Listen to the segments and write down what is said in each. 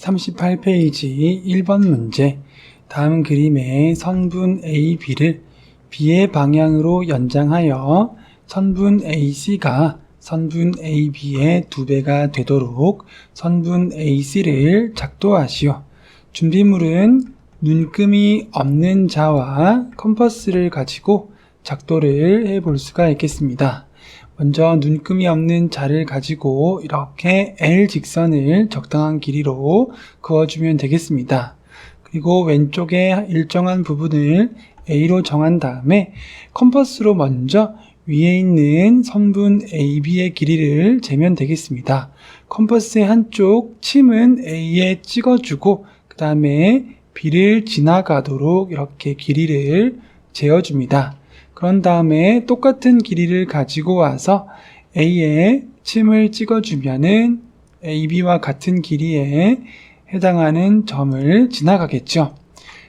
38페이지 1번 문제. 다음 그림의 선분 AB를 B의 방향으로 연장하여 선분 AC가 선분 AB의 2배가 되도록 선분 AC를 작도하시오. 준비물은 눈금이 없는 자와 컴퍼스를 가지고 작도를 해볼 수가 있겠습니다. 먼저 눈금이 없는 자를 가지고 이렇게 L 직선을 적당한 길이로 그어주면 되겠습니다. 그리고 왼쪽에 일정한 부분을 A로 정한 다음에 컴퍼스로 먼저 위에 있는 선분 AB의 길이를 재면 되겠습니다. 컴퍼스의 한쪽 침은 A에 찍어주고 그 다음에 B를 지나가도록 이렇게 길이를 재어줍니다. 그런 다음에 똑같은 길이를 가지고 와서 A에 침을 찍어주면은 AB와 같은 길이에 해당하는 점을 지나가겠죠.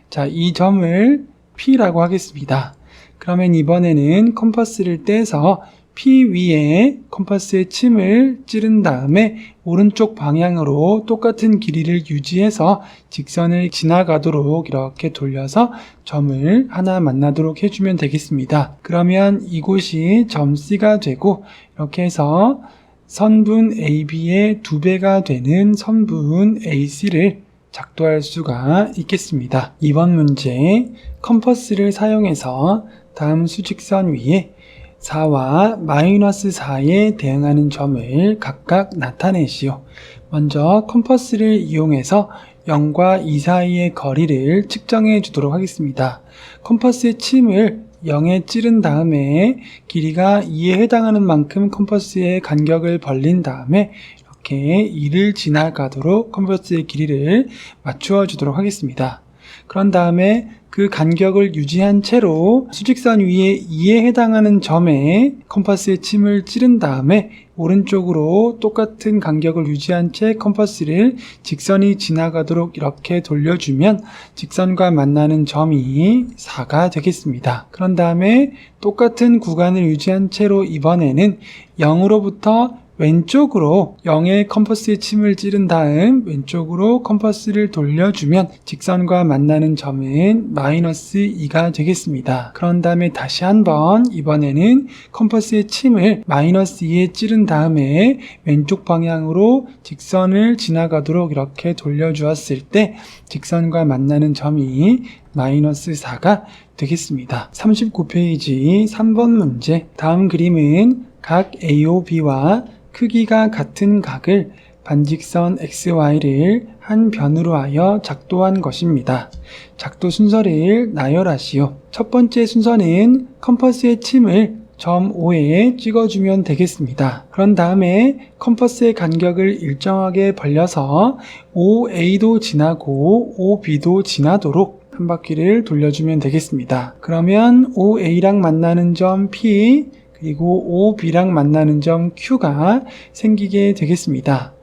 자, 이 점을 P라고 하겠습니다. 그러면 이번에는 컴퍼스를 떼서 P 위에 컴퍼스의 침을 찌른 다음에 오른쪽 방향으로 똑같은 길이를 유지해서 직선을 지나가도록 이렇게 돌려서 점을 하나 만나도록 해주면 되겠습니다. 그러면 이곳이 점 C가 되고 이렇게 해서 선분 AB의 2배가 되는 선분 AC를 작도할 수가 있겠습니다. 이번 문제 컴퍼스를 사용해서 다음 수직선 위에 4와 마이너스 4에 대응하는 점을 각각 나타내시오. 먼저 컴퍼스를 이용해서 0과 2 사이의 거리를 측정해 주도록 하겠습니다. 컴퍼스의 침을 0에 찌른 다음에 길이가 2에 해당하는 만큼 컴퍼스의 간격을 벌린 다음에 이렇게 2를 지나가도록 컴퍼스의 길이를 맞추어 주도록 하겠습니다. 그런 다음에 그 간격을 유지한 채로 수직선 위에 2에 해당하는 점에 컴퍼스의 침을 찌른 다음에 오른쪽으로 똑같은 간격을 유지한 채 컴퍼스를 직선이 지나가도록 이렇게 돌려주면 직선과 만나는 점이 4가 되겠습니다. 그런 다음에 똑같은 구간을 유지한 채로 이번에는 0으로부터 왼쪽으로 0의 컴퍼스의 침을 찌른 다음 왼쪽으로 컴퍼스를 돌려주면 직선과 만나는 점은 마이너스 2가 되겠습니다. 그런 다음에 다시 한번 이번에는 컴퍼스의 침을 마이너스 2에 찌른 다음에 왼쪽 방향으로 직선을 지나가도록 이렇게 돌려주었을 때 직선과 만나는 점이 마이너스 4가 되겠습니다. 39페이지 3번 문제. 다음 그림은 각 AOB와 크기가 같은 각을 반직선 XY를 한 변으로 하여 작도한 것입니다. 작도 순서를 나열하시오. 첫 번째 순서는 컴퍼스의 침을 점 O에 찍어주면 되겠습니다. 그런 다음에 컴퍼스의 간격을 일정하게 벌려서 OA도 지나고 OB도 지나도록 한 바퀴를 돌려주면 되겠습니다. 그러면 OA랑 만나는 점 P 그리고 OB랑 만나는 점 Q가 생기게 되겠습니다.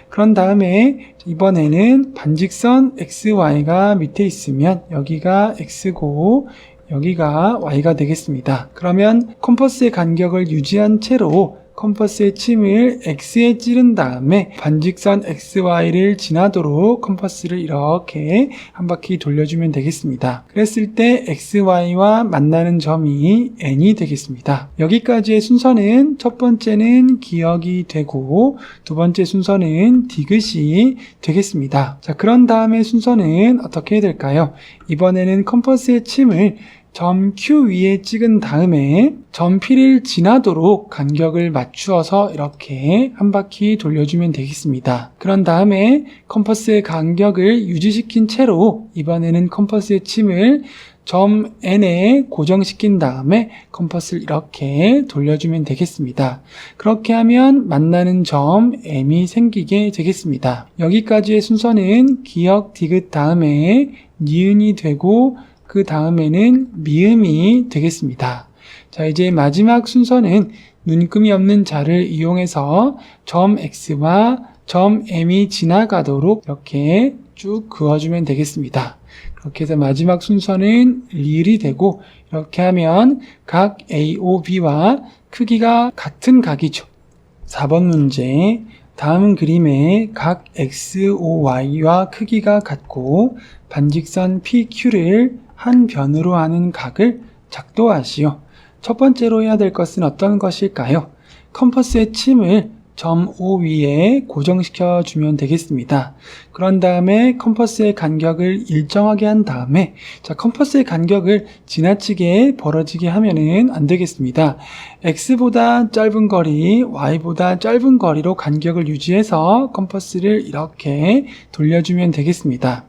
그런 다음에 이번에는 반직선 XY가 밑에 있으면 여기가 X고 여기가 Y가 되겠습니다. 그러면 컴퍼스의 간격을 유지한 채로 컴퍼스의 침을 X에 찌른 다음에 반직선 XY를 지나도록 컴퍼스를 이렇게 한 바퀴 돌려주면 되겠습니다. 그랬을 때 XY와 만나는 점이 N이 되겠습니다. 여기까지의 순서는 첫 번째는 기역이 되고 두 번째 순서는 디귿이 되겠습니다. 자, 그런 다음에 순서는 어떻게 해야 될까요? 이번에는 컴퍼스의 침을 점 Q 위에 찍은 다음에 점 P를 지나도록 간격을 맞추어서 이렇게 한 바퀴 돌려주면 되겠습니다. 그런 다음에 컴퍼스의 간격을 유지시킨 채로 이번에는 컴퍼스의 침을 점 N에 고정시킨 다음에 컴퍼스를 이렇게 돌려주면 되겠습니다. 그렇게 하면 만나는 점 M이 생기게 되겠습니다. 여기까지의 순서는 기역 디귿 다음에 니은이 되고 그 다음에는 미음이 되겠습니다. 자, 이제 마지막 순서는 눈금이 없는 자를 이용해서 점 X와 점 M이 지나가도록 이렇게 쭉 그어주면 되겠습니다. 그렇게 해서 마지막 순서는 리을이 되고 이렇게 하면 각 AOB와 크기가 같은 각이죠. 4번 문제. 다음 그림의 각 XOY와 크기가 같고 반직선 PQ를 한 변으로 하는 각을 작도하시오. 첫 번째로 해야 될 것은 어떤 것일까요? 컴퍼스의 침을 점 O 위에 고정시켜 주면 되겠습니다. 그런 다음에 컴퍼스의 간격을 일정하게 한 다음에 컴퍼스의 간격을 지나치게 벌어지게 하면은 안 되겠습니다. X보다 짧은 거리, Y보다 짧은 거리로 간격을 유지해서 컴퍼스를 이렇게 돌려주면 되겠습니다.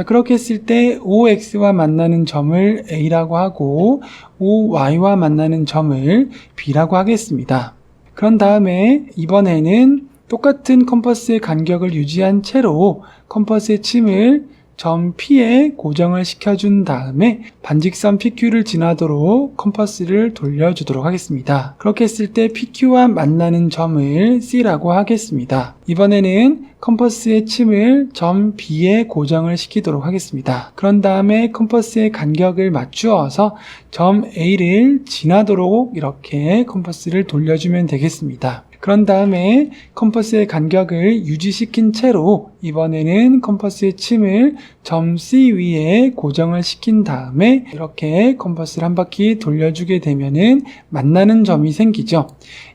그렇게 했을 때 OX와 만나는 점을 A라고 하고 OY와 만나는 점을 B라고 하겠습니다. 그런 다음에 이번에는 똑같은 컴퍼스의 간격을 유지한 채로 컴퍼스의 침을 점 P에 고정을 시켜준 다음에 반직선 PQ를 지나도록 컴퍼스를 돌려주도록 하겠습니다. 그렇게 했을 때 PQ와 만나는 점을 C라고 하겠습니다. 이번에는 컴퍼스의 침을 점 B에 고정을 시키도록 하겠습니다. 그런 다음에 컴퍼스의 간격을 맞추어서 점 A를 지나도록 이렇게 컴퍼스를 돌려주면 되겠습니다. 그런 다음에 컴퍼스의 간격을 유지시킨 채로 이번에는 컴퍼스의 침을 점 C 위에 고정을 시킨 다음에 이렇게 컴퍼스를 한 바퀴 돌려주게 되면은 만나는 점이 생기죠.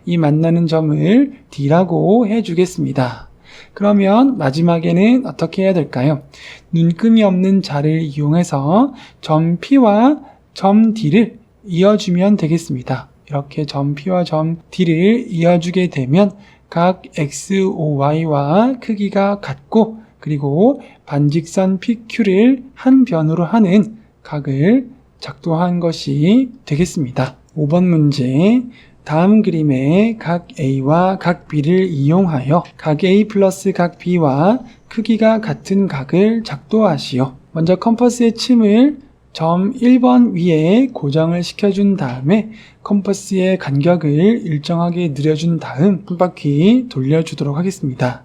이 만나는 점을 D라고 해주겠습니다. 그러면 마지막에는 어떻게 해야 될까요? 눈금이 없는 자를 이용해서 점 P와 점 D를 이어주면 되겠습니다. 이렇게 점 P와 점 D를 이어주게 되면 각 XOY와 크기가 같고 그리고 반직선 PQ를 한 변으로 하는 각을 작도한 것이 되겠습니다. 5번 문제. 다음 그림의 각 A와 각 B를 이용하여 각 A 플러스 각 B와 크기가 같은 각을 작도하시오. 먼저 컴퍼스의 침을 점 1번 위에 고정을 시켜준 다음에 컴퍼스의 간격을 일정하게 늘려준 다음 한 바퀴 돌려주도록 하겠습니다.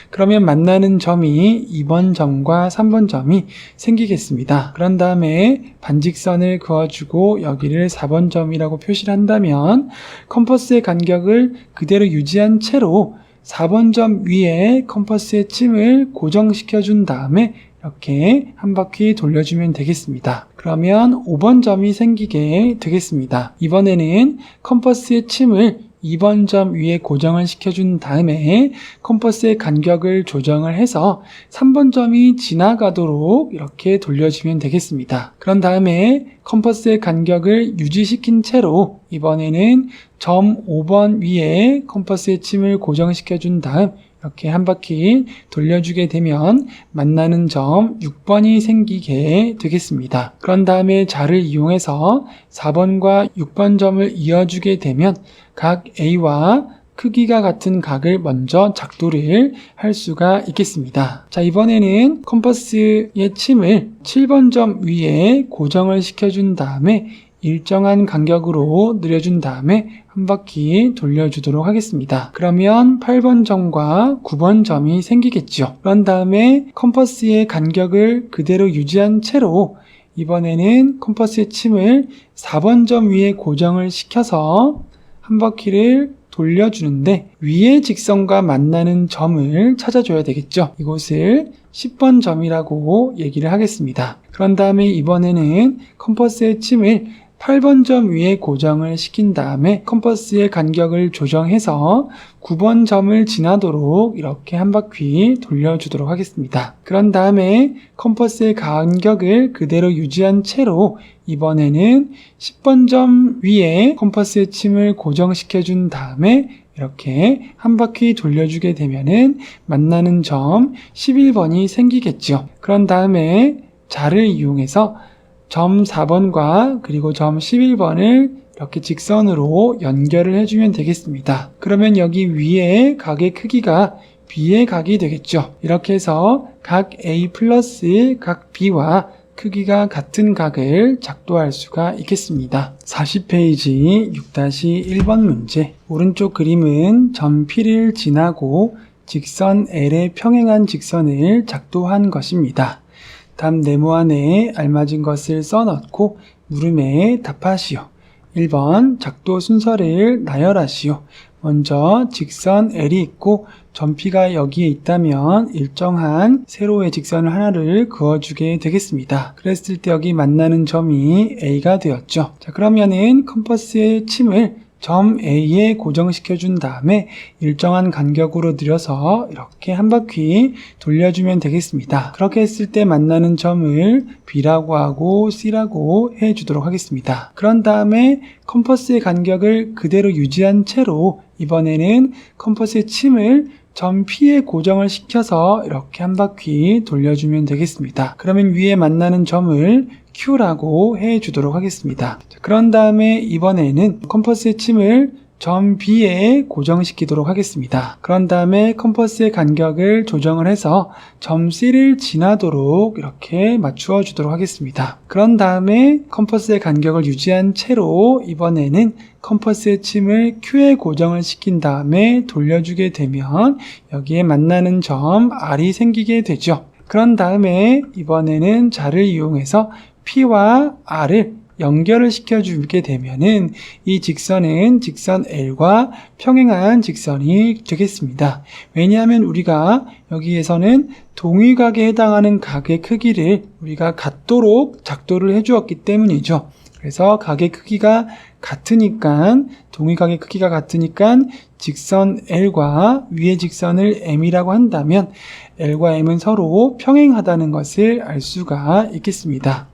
그러면 만나는 점이 2번 점과 3번 점이 생기겠습니다. 그런 다음에 반직선을 그어주고 여기를 4번 점이라고 표시를 한다면 컴퍼스의 간격을 그대로 유지한 채로 4번 점 위에 컴퍼스의 침을 고정시켜준 다음에 이렇게 한 바퀴 돌려주면 되겠습니다. 그러면 5번 점이 생기게 되겠습니다. 이번에는 컴퍼스의 침을 2번 점 위에 고정을 시켜준 다음에 컴퍼스의 간격을 조정을 해서 3번 점이 지나가도록 이렇게 돌려주면 되겠습니다. 그런 다음에 컴퍼스의 간격을 유지시킨 채로 이번에는 점 5번 위에 컴퍼스의 침을 고정시켜준 다음 이렇게 한 바퀴 돌려주게 되면 만나는 점 6번이 생기게 되겠습니다. 그런 다음에 자를 이용해서 4번과 6번 점을 이어주게 되면 각 A와 크기가 같은 각을 먼저 작도를 할 수가 있겠습니다. 이번에는 컴퍼스의 침을 7번 점 위에 고정을 시켜준 다음에 일정한 간격으로 늘려준 다음에 한 바퀴 돌려주도록 하겠습니다. 그러면 8번 점과 9번 점이 생기겠죠. 그런 다음에 컴퍼스의 간격을 그대로 유지한 채로 이번에는 컴퍼스의 침을 4번 점 위에 고정을 시켜서 한 바퀴를 돌려주는데 위의 직선과 만나는 점을 찾아줘야 되겠죠. 이곳을 10번 점이라고 얘기를 하겠습니다. 그런 다음에 이번에는 컴퍼스의 침을 8번 점 위에 고정을 시킨 다음에 컴퍼스의 간격을 조정해서 9번 점을 지나도록 이렇게 한 바퀴 돌려주도록 하겠습니다. 그런 다음에 컴퍼스의 간격을 그대로 유지한 채로 이번에는 10번 점 위에 컴퍼스의 침을 고정시켜 준 다음에 이렇게 한 바퀴 돌려주게 되면은 만나는 점 11번이 생기겠죠. 그런 다음에 자를 이용해서 점 4번과 그리고 점 11번을 이렇게 직선으로 연결을 해주면 되겠습니다. 그러면 여기 위에 각의 크기가 B의 각이 되겠죠. 이렇게 해서 각 A 플러스 각 B와 크기가 같은 각을 작도할 수가 있겠습니다. 40페이지 6-1번 문제. 오른쪽 그림은 점 P를 지나고 직선 L에 평행한 직선을 작도한 것입니다. 다음 네모안에 알맞은 것을 써넣고 물음에 답하시오. 1번 작도 순서를 나열하시오. 먼저 직선 L이 있고 점 P가 여기에 있다면 일정한 세로의 직선을 하나를 그어주게 되겠습니다. 그랬을 때 여기 만나는 점이 A가 되었죠. 자, 그러면은 컴퍼스의 침을 점 A에 고정시켜 준 다음에 일정한 간격으로 늘려서 이렇게 한 바퀴 돌려주면 되겠습니다. 그렇게 했을 때 만나는 점을 B라고 하고 C라고 해주도록 하겠습니다. 그런 다음에 컴퍼스의 간격을 그대로 유지한 채로 이번에는 컴퍼스의 침을 점 P에 고정을 시켜서 이렇게 한 바퀴 돌려주면 되겠습니다. 그러면 위에 만나는 점을 Q라고 해주도록 하겠습니다. 자, 그런 다음에 이번에는 컴퍼스의 침을 점 B에 고정시키도록 하겠습니다. 그런 다음에 컴퍼스의 간격을 조정을 해서 점 C를 지나도록 이렇게 맞추어 주도록 하겠습니다. 그런 다음에 컴퍼스의 간격을 유지한 채로 이번에는 컴퍼스의 침을 Q에 고정을 시킨 다음에 돌려주게 되면 여기에 만나는 점 R이 생기게 되죠. 그런 다음에 이번에는 자를 이용해서 P와 R을 연결을 시켜주게 되면은 이 직선은 직선 L과 평행한 직선이 되겠습니다. 왜냐하면 우리가 여기에서는 동위각에 해당하는 각의 크기를 우리가 같도록 작도를 해주었기 때문이죠. 그래서 각의 크기가 같으니까 동위각의 크기가 같으니까 직선 L과 위의 직선을 M이라고 한다면 L과 M은 서로 평행하다는 것을 알 수가 있겠습니다.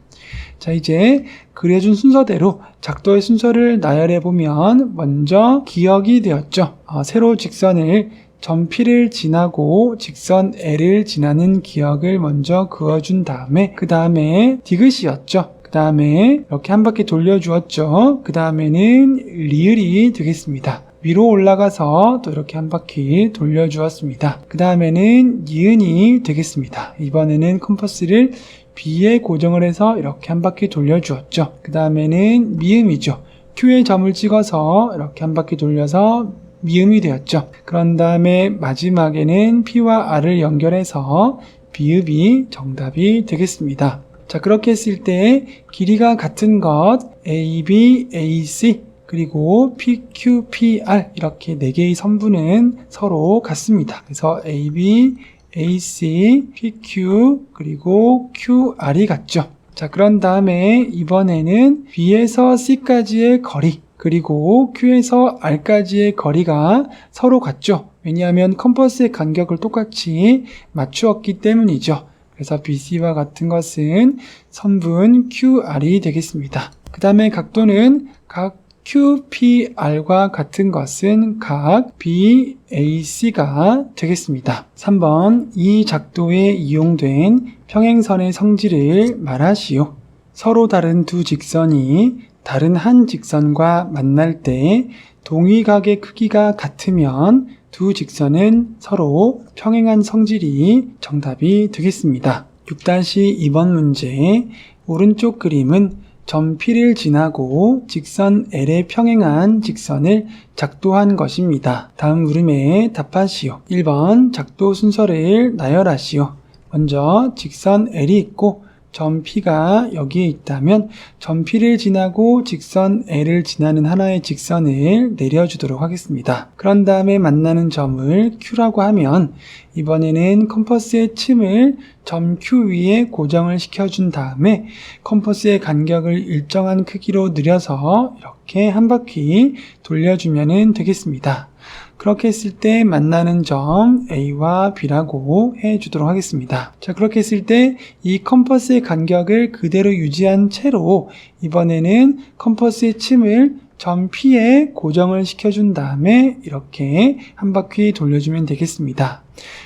자, 이제 그려준 순서대로 작도의 순서를 나열해 보면 먼저 기역이 되었죠. 세로 직선을 점 P를 지나고 직선 L을 지나는 기역을 먼저 그어준 다음에 그 다음에 디귿이었죠. 그 다음에 이렇게 한 바퀴 돌려주었죠. 그 다음에는 리을이 되겠습니다. 위로 올라가서 또 이렇게 한 바퀴 돌려주었습니다. 그 다음에는 니은이 되겠습니다. 이번에는 컴퍼스를 B에 고정을 해서 이렇게 한 바퀴 돌려주었죠. 그 다음에는 미음이죠. Q에 점을 찍어서 이렇게 한 바퀴 돌려서 미음이 되었죠. 그런 다음에 마지막에는 P와 R을 연결해서 비읍이 정답이 되겠습니다. 자, 그렇게 했을 때 길이가 같은 것 AB, AC 그리고 PQ, PR 이렇게 4개의 선분은 서로 같습니다. 그래서 AB, AC, PQ, 그리고 QR이 같죠. 자, 그런 다음에 이번에는 B에서 C까지의 거리, 그리고 Q에서 R까지의 거리가 서로 같죠. 왜냐하면 컴퍼스의 간격을 똑같이 맞추었기 때문이죠. 그래서 BC와 같은 것은 선분 QR이 되겠습니다. 그 다음에 각도는 각 QPR과 같은 것은 각 BAC가 되겠습니다. 3번 이 작도에 이용된 평행선의 성질을 말하시오. 서로 다른 두 직선이 다른 한 직선과 만날 때 동위각의 크기가 같으면 두 직선은 서로 평행한 성질이 정답이 되겠습니다. 6-2번 문제 오른쪽 그림은 점 P를 지나고 직선 L에 평행한 직선을 작도한 것입니다. 다음 물음에 답하시오. 1번 작도 순서를 나열하시오. 먼저 직선 L이 있고 점 P가 여기에 있다면 점 P를 지나고 직선 L을 지나는 하나의 직선을 내려주도록 하겠습니다. 그런 다음에 만나는 점을 Q라고 하면 이번에는 컴퍼스의 침을 점 Q 위에 고정을 시켜준 다음에 컴퍼스의 간격을 일정한 크기로 늘려서 이렇게 한 바퀴 돌려주면 되겠습니다. 그렇게 했을 때 만나는 점 A와 B라고 해주도록 하겠습니다. 자, 그렇게 했을 때 이 컴퍼스의 간격을 그대로 유지한 채로 이번에는 컴퍼스의 침을 점 P에 고정을 시켜준 다음에 이렇게 한 바퀴 돌려주면 되겠습니다.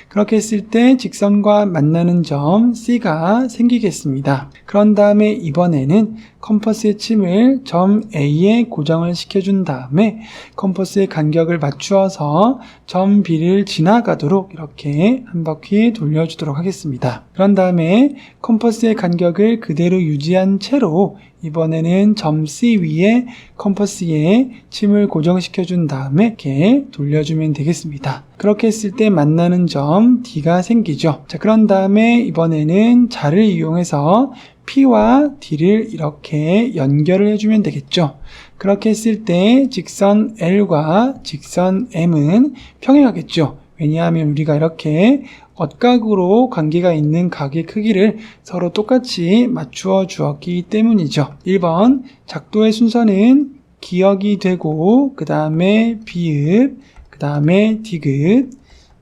그렇게 했을 때 직선과 만나는 점 C가 생기겠습니다. 그런 다음에 이번에는 컴퍼스의 침을 점 A에 고정을 시켜준 다음에 컴퍼스의 간격을 맞추어서 점 B를 지나가도록 이렇게 한 바퀴 돌려주도록 하겠습니다. 그런 다음에 컴퍼스의 간격을 그대로 유지한 채로 이번에는 점 C 위에 컴퍼스에 침을 고정시켜준 다음에 이렇게 돌려주면 되겠습니다. 그렇게 했을 때 만나는 만나는 점 D가 생기죠. 자, 그런 다음에 이번에는 자를 이용해서 P와 D를 이렇게 연결을 해주면 되겠죠. 그렇게 했을 때 직선 L과 직선 M은 평행하겠죠. 왜냐하면 우리가 이렇게 엇각으로 관계가 있는 각의 크기를 서로 똑같이 맞추어 주었기 때문이죠. 1번 작도의 순서는 기역이 되고 그 다음에 비읍, 그 다음에 디귿,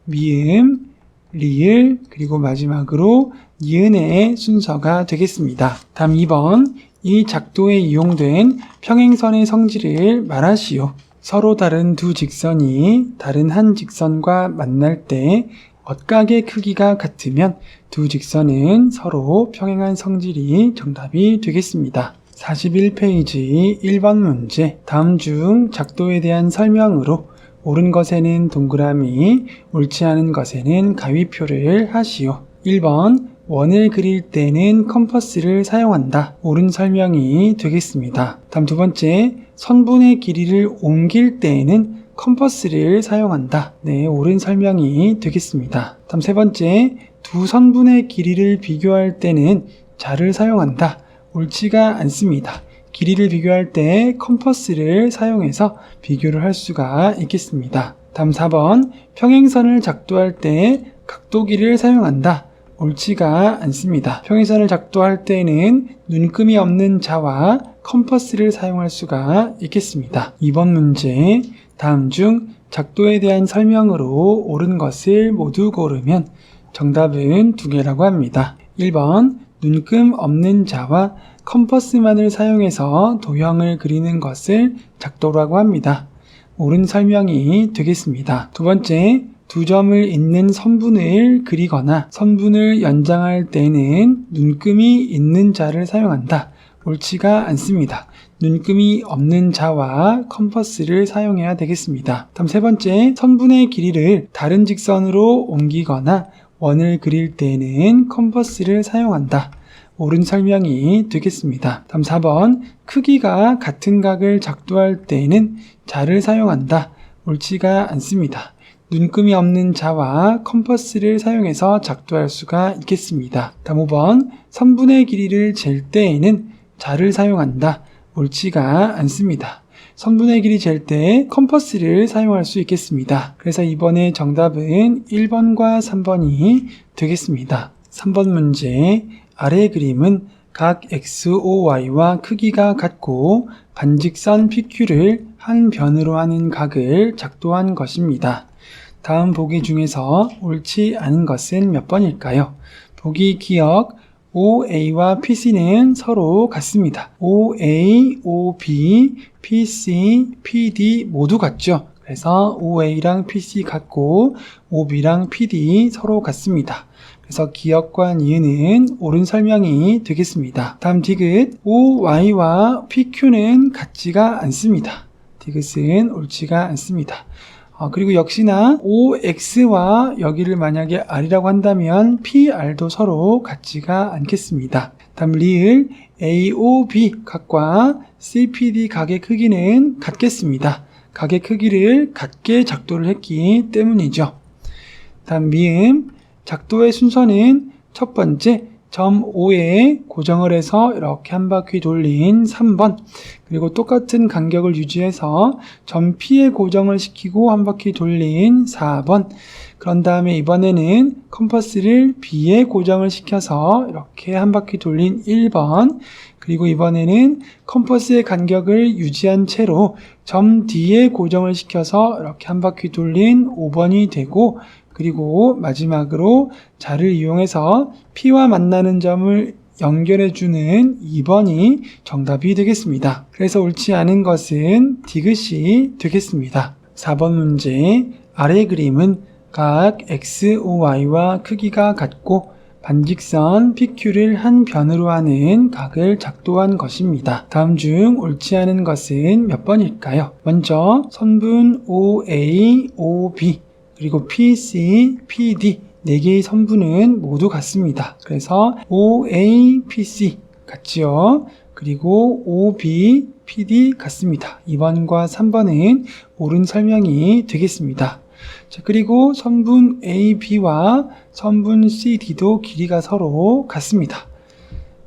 미음, 리을, 그리고 마지막으로 니은의 순서가 되겠습니다. 다음 2번 이 작도에 이용된 평행선의 성질을 말하시오. 서로 다른 두 직선이 다른 한 직선과 만날 때 엇각의 크기가 같으면 두 직선은 서로 평행한 성질이 정답이 되겠습니다. 41페이지 1번 문제. 다음 중 작도에 대한 설명으로 옳은 것에는 동그라미, 옳지 않은 것에는 가위표를 하시오. 1번 원을 그릴 때는 컴퍼스를 사용한다. 옳은 설명이 되겠습니다. 다음 두 번째, 선분의 길이를 옮길 때에는 컴퍼스를 사용한다. 네, 옳은 설명이 되겠습니다. 다음 세 번째, 두 선분의 길이를 비교할 때는 자를 사용한다. 옳지가 않습니다. 길이를 비교할 때 컴퍼스를 사용해서 비교를 할 수가 있겠습니다. 다음 4번, 평행선을 작도할 때 각도기를 사용한다. 옳지가 않습니다. 평행선을 작도할 때는 눈금이 없는 자와 컴퍼스를 사용할 수가 있겠습니다. 2번 문제, 다음 중 작도에 대한 설명으로 옳은 것을 모두 고르면 정답은 두 개라고 합니다. 1번 눈금 없는 자와 컴퍼스만을 사용해서 도형을 그리는 것을 작도라고 합니다. 옳은 설명이 되겠습니다. 두 번째, 두 점을 잇는 선분을 그리거나 선분을 연장할 때는 눈금이 있는 자를 사용한다. 옳지가 않습니다. 눈금이 없는 자와 컴퍼스를 사용해야 되겠습니다. 다음 세 번째, 선분의 길이를 다른 직선으로 옮기거나 원을 그릴 때는 컴퍼스를 사용한다. 옳은 설명이 되겠습니다. 다음 4번, 크기가 같은 각을 작도할 때는 자를 사용한다. 옳지가 않습니다. 눈금이 없는 자와 컴퍼스를 사용해서 작도할 수가 있겠습니다. 다음 5번, 선분의 길이를 잴 때에는 자를 사용한다. 옳지가 않습니다. 선분의 길이 잴 때 컴퍼스를 사용할 수 있겠습니다. 그래서 이번에 정답은 1번과 3번이 되겠습니다. 3번 문제, 아래 그림은 각 XOY와 크기가 같고 반직선 PQ를 한 변으로 하는 각을 작도한 것입니다. 다음 보기 중에서 옳지 않은 것은 몇 번일까요? 보기 기억, OA와 PC는 서로 같습니다. OA, OB, PC, PD 모두 같죠? 그래서 OA랑 PC 같고 OB랑 PD 서로 같습니다. 그래서 기억과 니은은 옳은 설명이 되겠습니다. 다음 디귿, OY와 PQ는 같지가 않습니다. 디귿은 옳지가 않습니다. 그리고 역시나 OX와 여기를 만약에 R이라고 한다면 PR도 서로 같지가 않겠습니다. 다음 리을, AOB 각과 CPD 각의 크기는 같겠습니다. 각의 크기를 같게 작도를 했기 때문이죠. 다음 미음, 작도의 순서는 첫 번째, 점 O에 고정을 해서 이렇게 한 바퀴 돌린 3번, 그리고 똑같은 간격을 유지해서 점 P에 고정을 시키고 한 바퀴 돌린 4번, 그런 다음에 이번에는 컴퍼스를 B에 고정을 시켜서 이렇게 한 바퀴 돌린 1번, 그리고 이번에는 컴퍼스의 간격을 유지한 채로 점 D에 고정을 시켜서 이렇게 한 바퀴 돌린 5번이 되고, 그리고 마지막으로 자를 이용해서 P와 만나는 점을 연결해주는 2번이 정답이 되겠습니다. 그래서 옳지 않은 것은 디귿이 되겠습니다. 4번 문제, 아래 그림은 각 XOY와 크기가 같고 반직선 PQ를 한 변으로 하는 각을 작도한 것입니다. 다음 중 옳지 않은 것은 몇 번일까요? 먼저 선분 OA, OB 그리고 PC, PD 4개의 선분은 모두 같습니다. 그래서 OA, PC 같지요. 그리고 OB, PD 같습니다. 2번과 3번은 옳은 설명이 되겠습니다. 자, 그리고 선분 AB와 선분 CD도 길이가 서로 같습니다.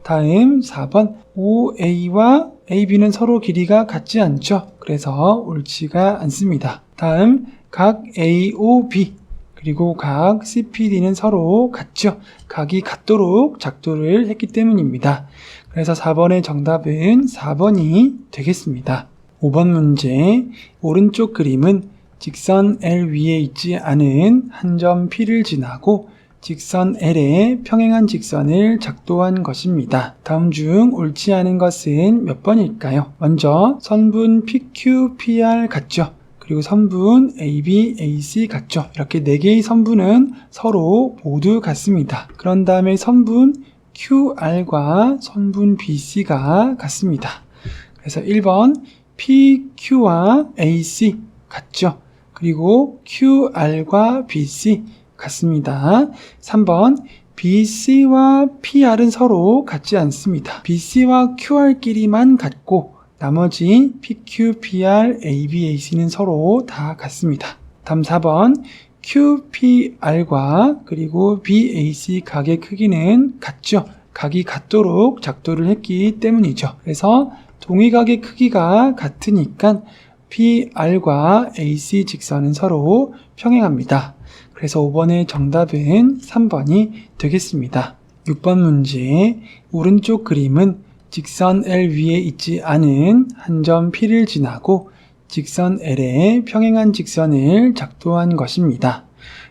다음 4번 OA와 AB는 서로 길이가 같지 않죠. 그래서 옳지가 않습니다. 다음 각 AOB 그리고 각 CPD는 서로 같죠. 각이 같도록 작도를 했기 때문입니다. 그래서 4번의 정답은 4번이 되겠습니다. 5번 문제, 오른쪽 그림은 직선 L 위에 있지 않은 한 점 P를 지나고 직선 L에 평행한 직선을 작도한 것입니다. 다음 중 옳지 않은 것은 몇 번일까요? 먼저 선분 PQ, PR 같죠? 그리고 선분 AB, AC 같죠? 이렇게 4개의 선분은 서로 모두 같습니다. 그런 다음에 선분 QR과 선분 BC가 같습니다. 그래서 1번 PQ와 AC 같죠? 그리고 QR과 BC 같습니다. 3번 BC와 PR은 서로 같지 않습니다. BC와 QR끼리만 같고 나머지 PQ, PR, AB, AC는 서로 다 같습니다. 다음 4번 QPR과 그리고 BAC 각의 크기는 같죠. 각이 같도록 작도를 했기 때문이죠. 그래서 동의각의 크기가 같으니까 PR과 AC 직선은 서로 평행합니다. 그래서 5번의 정답은 3번이 되겠습니다. 6번 문제, 오른쪽 그림은 직선 L 위에 있지 않은 한 점 P를 지나고 직선 L에 평행한 직선을 작도한 것입니다.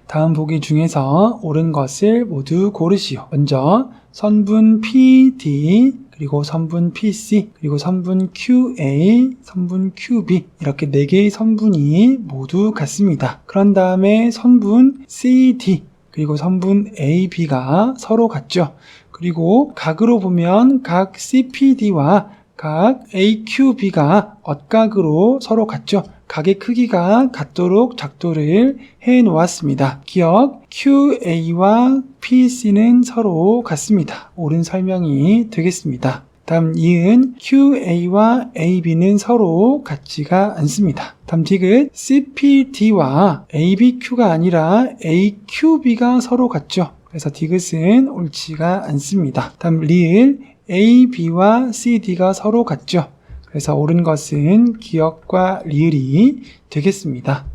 다음 보기 중에서 옳은 것을 모두 고르시오. 먼저 선분 PD, 그리고 선분 PC, 그리고 선분 QA, 선분 QB 이렇게 4개의 선분이 모두 같습니다. 그런 다음에 선분 CD, 그리고 선분 AB가 서로 같죠. 그리고 각으로 보면 각 CPD와 각 AQB가 엇각으로 서로 같죠. 각의 크기가 같도록 작도를 해 놓았습니다. 기억, QA와 PC는 서로 같습니다. 옳은 설명이 되겠습니다. 다음 이은 QA와 AB는 서로 같지가 않습니다. 다음 디귿 CPD와 ABQ가 아니라 AQB가 서로 같죠. 그래서 디귿은 옳지가 않습니다. 다음 리을 AB와 CD가 서로 같죠. 그래서 옳은 것은 기억과 리을이 되겠습니다.